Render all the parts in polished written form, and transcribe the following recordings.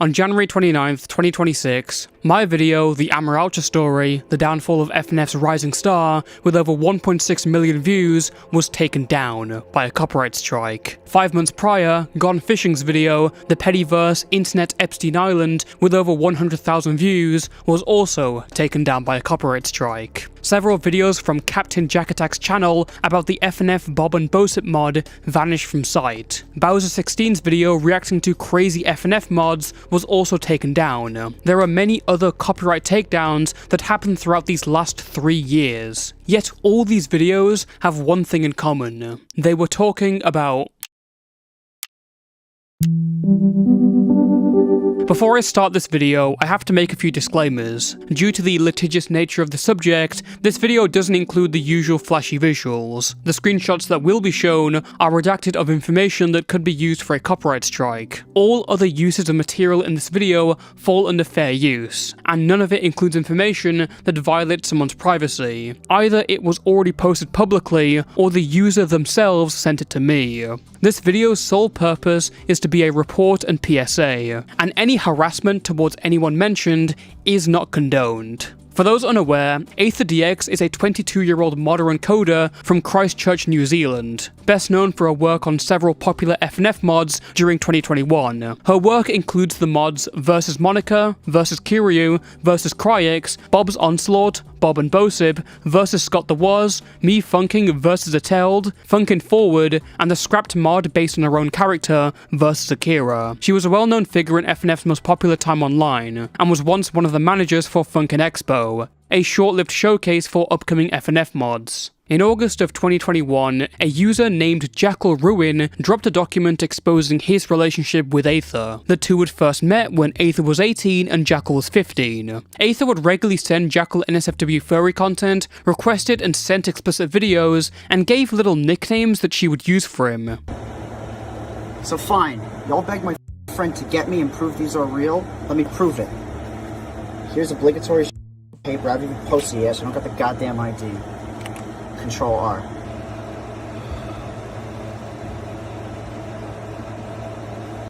On January 29th, 2026, my video, The Amaralcha Story, The Downfall of FNF's Rising Star, with over 1.6 million views, was taken down by a copyright strike. 5 months prior, Gone Fishing's video, The Pettyverse Internet Epstein Island, with over 100,000 views, was also taken down by a copyright strike. Several videos from Captain Jack Attack's channel about the FNF Bob and Bosip mod vanished from sight. Bowser16's video reacting to crazy FNF mods was also taken down. There are many other copyright takedowns that happened throughout these last 3 years. Yet all these videos have one thing in common. They were talking about... Before I start this video, I have to make a few disclaimers. Due to the litigious nature of the subject, this video doesn't include the usual flashy visuals. The screenshots that will be shown are redacted of information that could be used for a copyright strike. All other uses of material in this video fall under fair use, and none of it includes information that violates someone's privacy. Either it was already posted publicly, or the user themselves sent it to me. This video's sole purpose is to be a report and PSA, and any harassment towards anyone mentioned is not condoned. For those unaware, AetherDX is a 22-year-old modder and coder from Christchurch, New Zealand, best known for her work on several popular FNF mods during 2021. Her work includes the mods Versus Monica, Versus Kiryu, Versus Cryx, Bob's Onslaught, Bob and Bosip, Versus Scott the Was, Me Funking Versus Ateld, Funkin' Forward, and the scrapped mod based on her own character, Versus Akira. She was a well-known figure in FNF's most popular time online, and was once one of the managers for Funkin' Expo, a short-lived showcase for upcoming FNF mods. In August of 2021, a user named Jackal Ruin dropped a document exposing his relationship with Aether. The two had first met when Aether was 18 and Jackal was 15. Aether would regularly send Jackal NSFW furry content, requested and sent explicit videos, and gave little nicknames that she would use for him. So fine, y'all beg my friend to get me and prove these are real? Let me prove it. Here's obligatory paper, I haven't even posted yet, so I don't got the goddamn ID. Control R.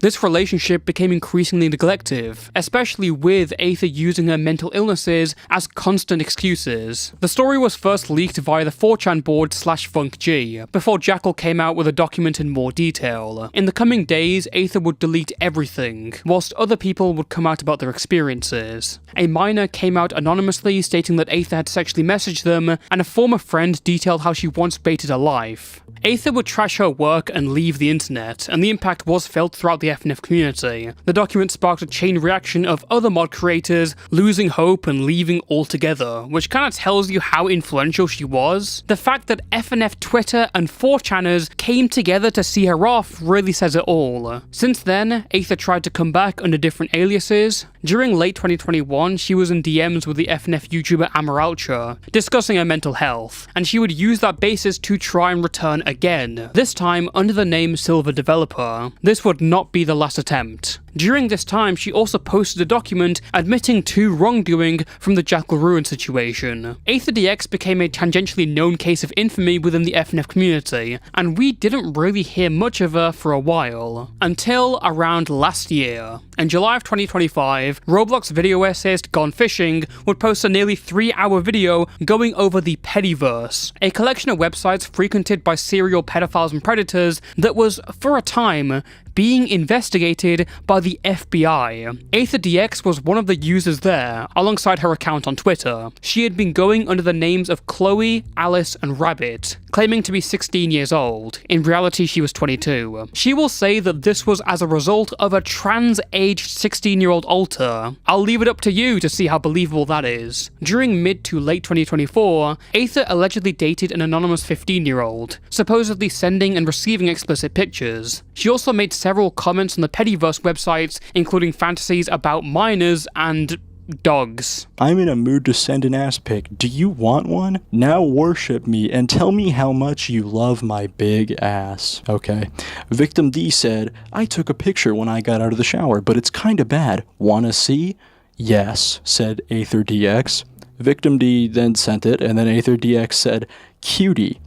This relationship became increasingly neglective, especially with Aether using her mental illnesses as constant excuses. The story was first leaked via the 4chan board /FunkG, before Jackal came out with a document in more detail. In the coming days, Aether would delete everything, whilst other people would come out about their experiences. A minor came out anonymously stating that Aether had sexually messaged them, and a former friend detailed how she once baited her life. Aether would trash her work and leave the internet, and the impact was felt throughout the FNF community. The document sparked a chain reaction of other mod creators losing hope and leaving altogether, which kinda tells you how influential she was. The fact that FNF Twitter and 4chaners came together to see her off really says it all. Since then, Aether tried to come back under different aliases. During late 2021, she was in DMs with the FNF YouTuber Amaralcha, discussing her mental health, and she would use that basis to try and return again, this time under the name Silver Developer. This would not be the last attempt. During this time, she also posted a document admitting to wrongdoing from the Jackal Ruin situation. AetherDX became a tangentially known case of infamy within the FNF community, and we didn't really hear much of her for a while, until around last year. In July of 2025, Roblox video essayist Gone Fishing would post a nearly 3-hour video going over the Pettyverse, a collection of websites frequented by serial pedophiles and predators that was, for a time, being investigated by the FBI. AetherDX was one of the users there, alongside her account on Twitter. She had been going under the names of Chloe, Alice, and Rabbit, claiming to be 16 years old. In reality, she was 22. She will say that this was as a result of a trans-aged 16-year-old alter. I'll leave it up to you to see how believable that is. During mid to late 2024, Aether allegedly dated an anonymous 15-year-old, supposedly sending and receiving explicit pictures. She also made several comments on the Pettyverse websites, including fantasies about minors and dogs. I'm in a mood to send an ass pic. Do you want one? Now worship me and tell me how much you love my big ass. Okay. Victim D said, I took a picture when I got out of the shower, but it's kinda bad. Wanna see? Yes, said AetherDX. Victim D then sent it, and then AetherDX said, cutie.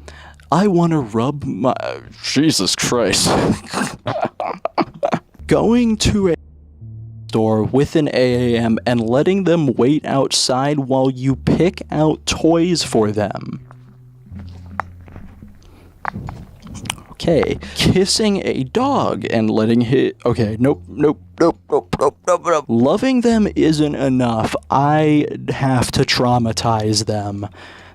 I wanna rub my... Jesus Christ. Going to a door with an AAM and letting them wait outside while you pick out toys for them. Okay, kissing a dog and letting nope. Loving them isn't enough. I have to traumatize them.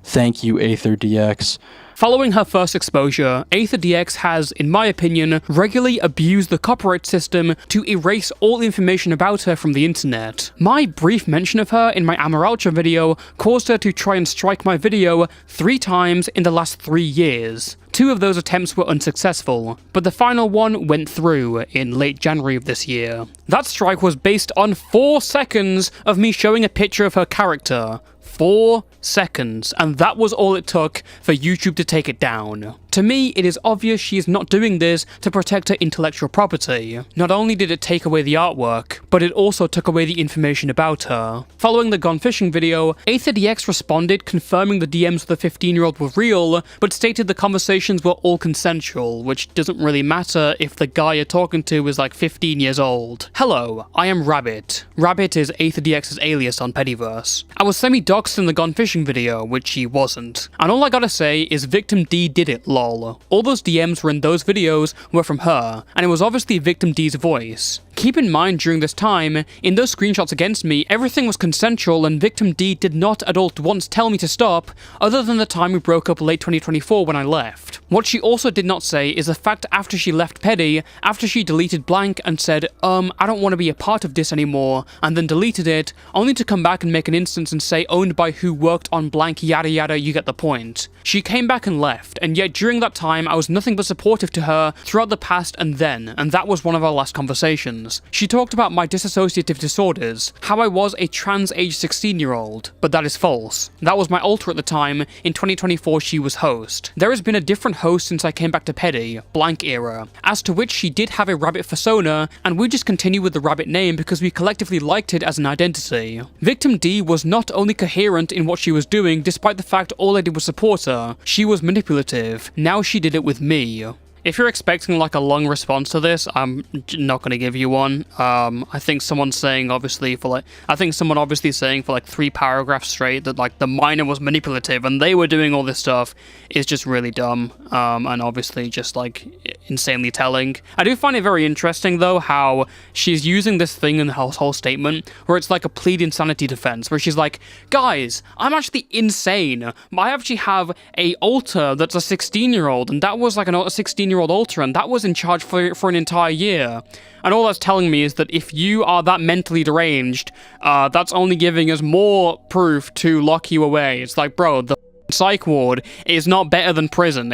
Thank you, AetherDX. Following her first exposure, AetherDX has, in my opinion, regularly abused the copyright system to erase all information about her from the internet. My brief mention of her in my Amaralcha video caused her to try and strike my video 3 times in the last 3 years. 2 of those attempts were unsuccessful, but the final one went through in late January of this year. That strike was based on 4 seconds of me showing a picture of her character. 4 seconds, and that was all it took for YouTube to take it down. To me, it is obvious she is not doing this to protect her intellectual property. Not only did it take away the artwork, but it also took away the information about her. Following the Gone Fishing video, AetherDX responded confirming the DMs of the 15-year-old were real, but stated the conversations were all consensual, which doesn't really matter if the guy you're talking to is like 15 years old. Hello, I am Rabbit. Rabbit is AetherDX's alias on Pediverse. I was semi-doxed in the Gone Fishing video, which he wasn't. And all I gotta say is Victim D did it, lol. All those DMs were in those videos were from her, and it was obviously Victim D's voice. Keep in mind during this time, in those screenshots against me, everything was consensual and Victim D did not at all once tell me to stop, other than the time we broke up late 2024 when I left. What she also did not say is the fact after she left Pedi, after she deleted blank and said, I don't want to be a part of this anymore, and then deleted it, only to come back and make an instance and say owned by who worked on blank yada yada, you get the point. She came back and left, and yet during that time I was nothing but supportive to her throughout the past and then, and that was one of our last conversations. She talked about my dissociative disorders, how I was a trans-aged 16-year-old, but that is false. That was my alter at the time. In 2024 she was host. There has been a different host since I came back to Pedi, blank era, as to which she did have a rabbit persona, and we just continue with the rabbit name because we collectively liked it as an identity. Victim D was not only coherent in what she was doing, despite the fact all I did was support her, she was manipulative. Now she did it with me. If you're expecting like a long response to this, I'm not going to give you one. I think someone obviously saying for like 3 paragraphs straight that like the minor was manipulative and they were doing all this stuff is just really dumb, and obviously just like insanely telling. I do find it very interesting though how she's using this thing in the whole statement where it's like a plead insanity defense, where she's like, guys, I'm actually insane. I actually have a alter that's a 16-year-old, and that was like a 16-year-old alter, and that was in charge for an entire year. And all that's telling me is that if you are that mentally deranged, that's only giving us more proof to lock you away. It's like, bro, the psych ward is not better than prison.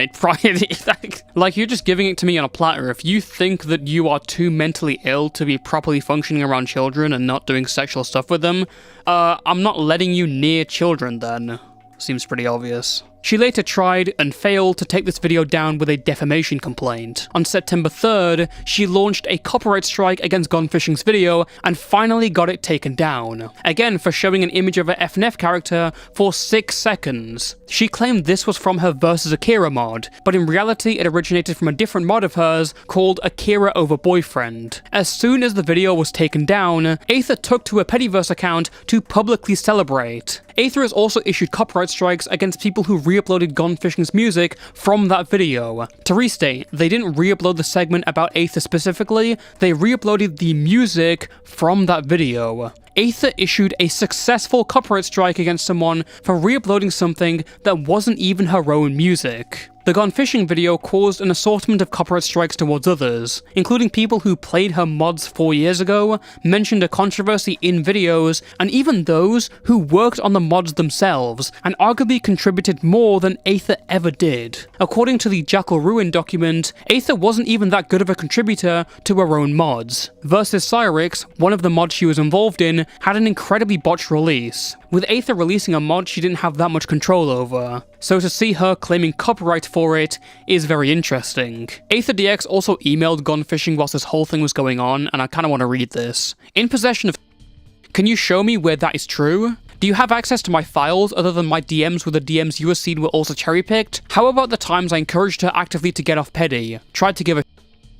Like, you're just giving it to me on a platter. If you think that you are too mentally ill to be properly functioning around children and not doing sexual stuff with them, I'm not letting you near children then. Seems pretty obvious. She later tried and failed to take this video down with a defamation complaint. On September 3rd, she launched a copyright strike against Gone Fishing's video and finally got it taken down. Again, for showing an image of an FNF character for 6 seconds. She claimed this was from her Versus Akira mod, but in reality it originated from a different mod of hers called Akira Over Boyfriend. As soon as the video was taken down, Aether took to a Pediverse account to publicly celebrate. Aether has also issued copyright strikes against people who re-uploaded Gone Fishing's music from that video. To restate, they didn't re-upload the segment about Aether specifically, they re-uploaded the music from that video. Aether issued a successful copyright strike against someone for re-uploading something that wasn't even her own music. The Gone Fishing video caused an assortment of copyright strikes towards others, including people who played her mods 4 years ago, mentioned a controversy in videos, and even those who worked on the mods themselves, and arguably contributed more than Aether ever did. According to the Jackal Ruin document, Aether wasn't even that good of a contributor to her own mods. Versus Cyrix, one of the mods she was involved in, had an incredibly botched release. With Aether releasing a mod she didn't have that much control over, so to see her claiming copyright for it is very interesting. AetherDX also emailed Gone Fishing whilst this whole thing was going on, and I kinda want to read this. In possession of... Can you show me where that is true? Do you have access to my files other than my DMs where the DMs you were seen were also cherry-picked? How about the times I encouraged her actively to get off Pedi? Tried to give a...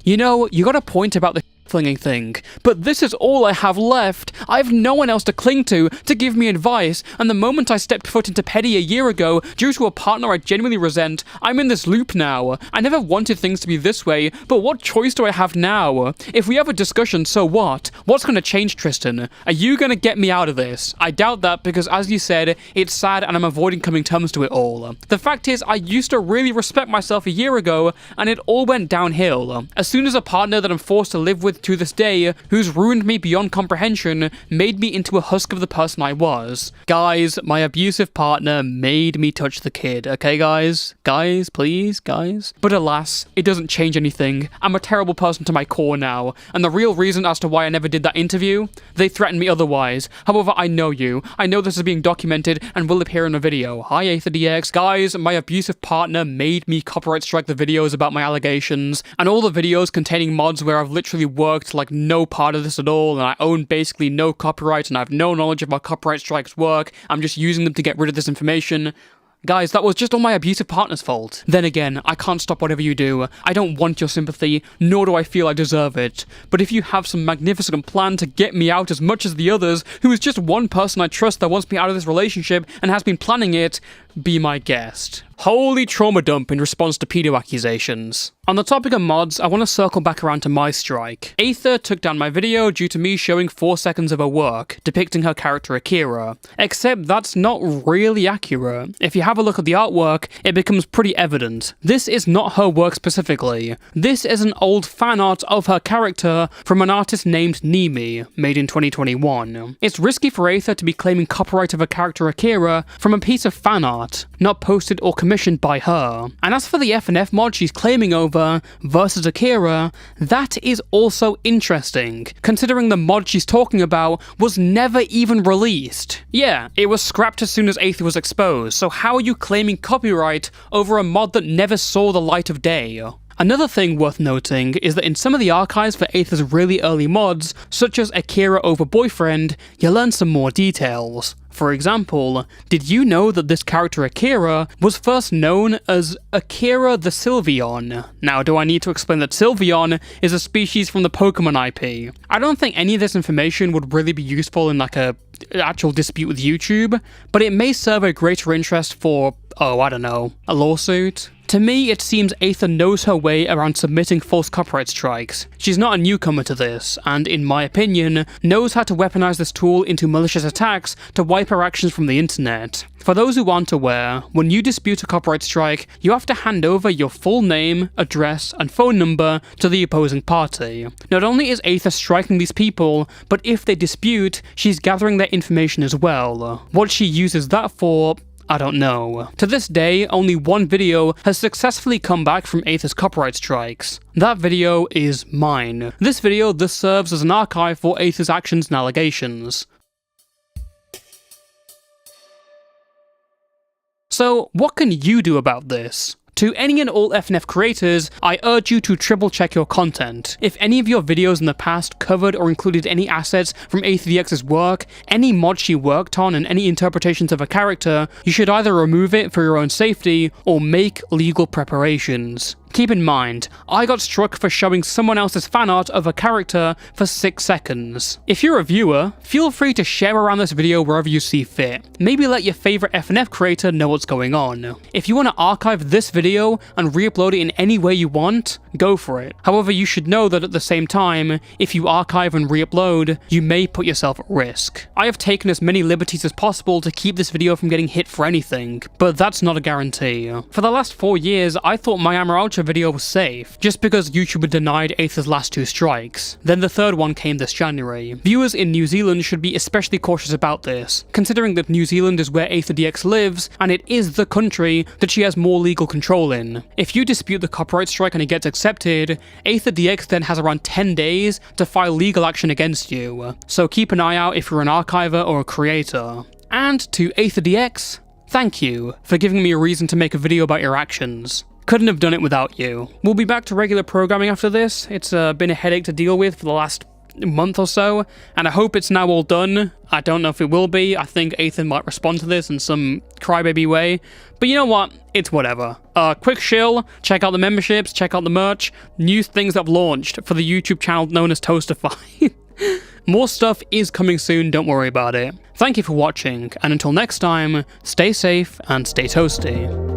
You know, you got a point about the flinging thing. But this is all I have left. I have no one else to cling to give me advice, and the moment I stepped foot into Petty a year ago, due to a partner I genuinely resent, I'm in this loop now. I never wanted things to be this way, but what choice do I have now? If we have a discussion, so what? What's gonna change, Tristan? Are you gonna get me out of this? I doubt that, because as you said, it's sad and I'm avoiding coming terms to it all. The fact is, I used to really respect myself a year ago, and it all went downhill. As soon as a partner that I'm forced to live with to this day, who's ruined me beyond comprehension, made me into a husk of the person I was. Guys, my abusive partner made me touch the kid, okay guys? Guys, please, guys? But alas, it doesn't change anything. I'm a terrible person to my core now, and the real reason as to why I never did that interview? They threatened me otherwise. However, I know you. I know this is being documented and will appear in a video. Hi, AetherDX. Guys, my abusive partner made me copyright strike the videos about my allegations, and all the videos containing mods where I've literally worked like no part of this at all, and I own basically no copyright, and I have no knowledge of how copyright strikes work. I'm just using them to get rid of this information. Guys, that was just all my abusive partner's fault. Then again, I can't stop whatever you do. I don't want your sympathy, nor do I feel I deserve it. But if you have some magnificent plan to get me out as much as the others, who is just one person I trust that wants me out of this relationship and has been planning it, be my guest. Holy trauma dump in response to pedo accusations. On the topic of mods, I want to circle back around to my strike. Aether took down my video due to me showing 4 seconds of her work, depicting her character Akira. Except that's not really accurate. If you have a look at the artwork, it becomes pretty evident. This is not her work specifically. This is an old fan art of her character from an artist named Nimi, made in 2021. It's risky for Aether to be claiming copyright of her character Akira from a piece of fan art, not posted or commissioned by her. And as for the FNF mod she's claiming over versus Akira, that is also interesting, considering the mod she's talking about was never even released. Yeah, it was scrapped as soon as Aether was exposed, so how are you claiming copyright over a mod that never saw the light of day? Another thing worth noting is that in some of the archives for Aether's really early mods, such as Akira over Boyfriend, you learn some more details. For example, did you know that this character Akira was first known as Akira the Sylveon? Now, do I need to explain that Sylveon is a species from the Pokemon IP? I don't think any of this information would really be useful in like a actual dispute with YouTube, but it may serve a greater interest for, oh, I don't know, a lawsuit? To me, it seems Aether knows her way around submitting false copyright strikes. She's not a newcomer to this, and in my opinion, knows how to weaponize this tool into malicious attacks to wipe her actions from the internet. For those who aren't aware, when you dispute a copyright strike, you have to hand over your full name, address, and phone number to the opposing party. Not only is Aether striking these people, but if they dispute, she's gathering their information as well. What she uses that for, I don't know. To this day, only one video has successfully come back from Aether's copyright strikes. That video is mine. This video thus serves as an archive for Aether's actions and allegations. So, what can you do about this? To any and all FNF creators, I urge you to triple check your content. If any of your videos in the past covered or included any assets from AetherDX's work, any mod she worked on, and any interpretations of a character, you should either remove it for your own safety or make legal preparations. Keep in mind, I got struck for showing someone else's fan art of a character for 6 seconds. If you're a viewer, feel free to share around this video wherever you see fit. Maybe let your favorite FNF creator know what's going on. If you want to archive this video and re-upload it in any way you want, go for it. However, you should know that at the same time, if you archive and re-upload, you may put yourself at risk. I have taken as many liberties as possible to keep this video from getting hit for anything, but that's not a guarantee. For the last 4 years, I thought my Amateur Ultra video was safe, just because YouTube had denied Aether's last 2 strikes. Then the third one came this January. Viewers in New Zealand should be especially cautious about this, considering that New Zealand is where AetherDX lives, and it is the country that she has more legal control in. If you dispute the copyright strike and it gets accepted, AetherDX then has around 10 days to file legal action against you, so keep an eye out if you're an archiver or a creator. And to AetherDX, thank you for giving me a reason to make a video about your actions. Couldn't have done it without you. We'll be back to regular programming after this. It's been a headache to deal with for the last month or so, and I hope it's now all done. I don't know if it will be. I think Ethan might respond to this in some crybaby way, but you know what? It's whatever. Quick shill, check out the memberships, check out the merch, new things that have launched for the YouTube channel known as Toastify. More stuff is coming soon, don't worry about it. Thank you for watching, and until next time, stay safe and stay toasty.